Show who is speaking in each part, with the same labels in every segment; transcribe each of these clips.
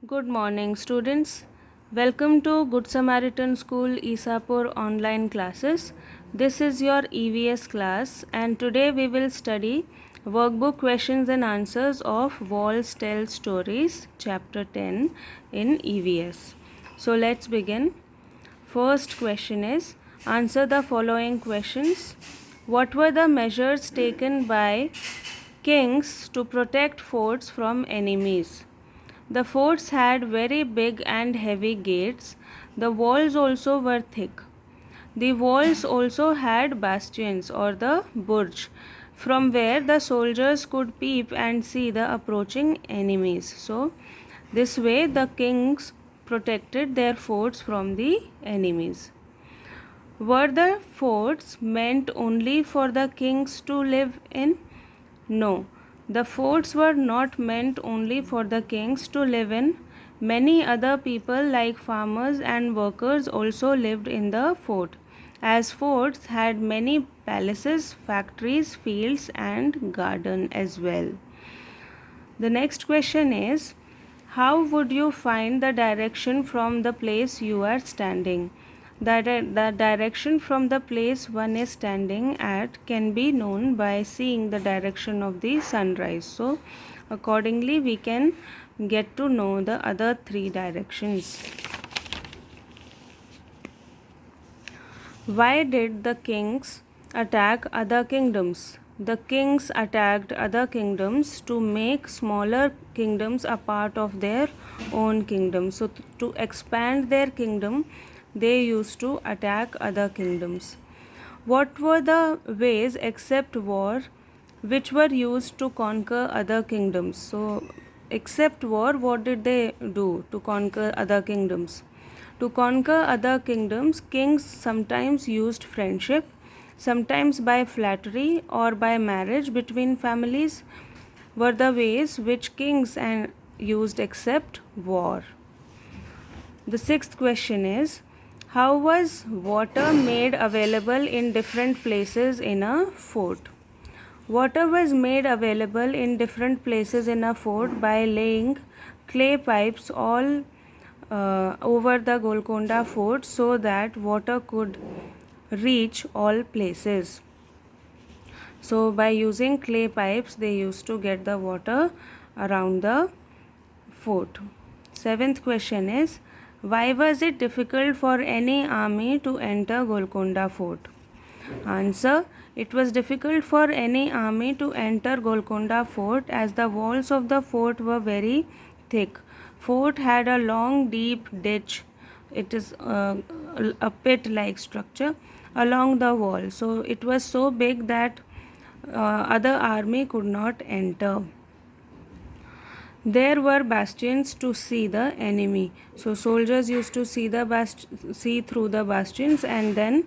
Speaker 1: Good morning, students. Welcome to Good Samaritan School Isapur online classes. This is your EVS class, and today we will study workbook questions and answers of Walls Tell Stories, chapter 10 in EVS. So let's begin. First question is, answer the following questions. What were the measures taken by kings to protect forts from enemies? The forts had very big and heavy gates. The walls also were thick. The walls also had bastions or the burj, from where the soldiers could peep and see the approaching enemies. So, this way the kings protected their forts from the enemies. Were the forts meant only for the kings to live in? No, the forts were not meant only for the kings to live in. Many other people, like farmers and workers, also lived in the fort, as forts had many palaces, factories, fields, and garden as well. The next question is, how would you find the direction from the place you are standing? The direction from the place one is standing at can be known by seeing the direction of the sunrise. So, accordingly, we can get to know the other three directions. Why did the kings attack other kingdoms? The kings attacked other kingdoms to make smaller kingdoms a part of their own kingdom. So, to expand their kingdom, they used to attack other kingdoms. What were the ways except war which were used to conquer other kingdoms? So, except war, what did they do to conquer other kingdoms? To conquer other kingdoms, kings sometimes used friendship, sometimes by flattery or by marriage between families, were the ways which kings used except war. The sixth question is, how was water made available in different places in a fort? Water was made available in different places in a fort by laying clay pipes all over the Golconda fort so that water could reach all places. So, by using clay pipes, they used to get the water around the fort. Seventh question is, why was it difficult for any army to enter Golconda fort? Answer, it was difficult for any army to enter Golconda fort as the walls of the fort were very thick. Fort had a long deep ditch. It is a pit like structure along the wall. So it was so big that other army could not enter. There were bastions to see the enemy. So soldiers used to see through the bastions and then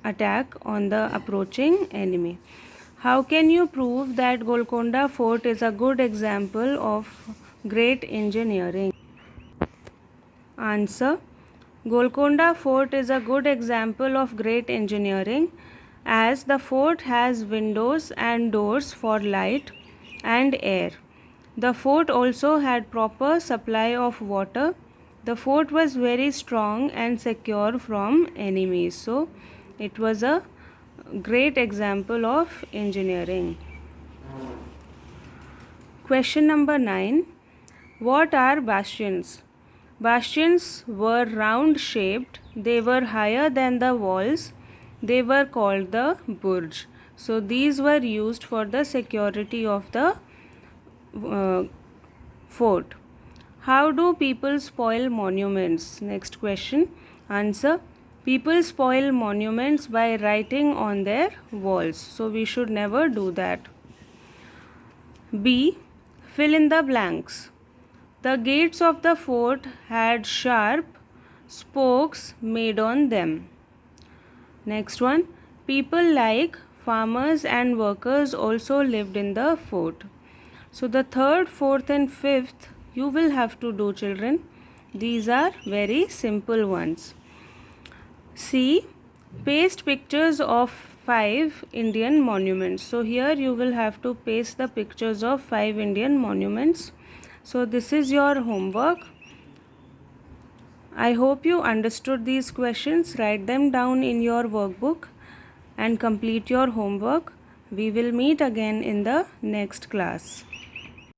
Speaker 1: attack on the approaching enemy. How can you prove that Golconda Fort is a good example of great engineering? Answer, Golconda Fort is a good example of great engineering as the fort has windows and doors for light and air. The fort also had proper supply of water. The fort was very strong and secure from enemies. So, it was a great example of engineering. Question number 9. What are bastions? Bastions were round shaped, they were higher than the walls, they were called the burj. So, these were used for the security of the fort. How do people spoil monuments? Next question. Answer, people spoil monuments by writing on their walls. So, we should never do that. B. Fill in the blanks. The gates of the fort had sharp spokes made on them. Next one. People like farmers and workers also lived in the fort. So the third, fourth and fifth you will have to do, children. These are very simple ones. C. Paste pictures of 5 Indian monuments. So here you will have to paste the pictures of 5 Indian monuments. So this is your homework. I hope you understood these questions. Write them down in your workbook and complete your homework. We will meet again in the next class.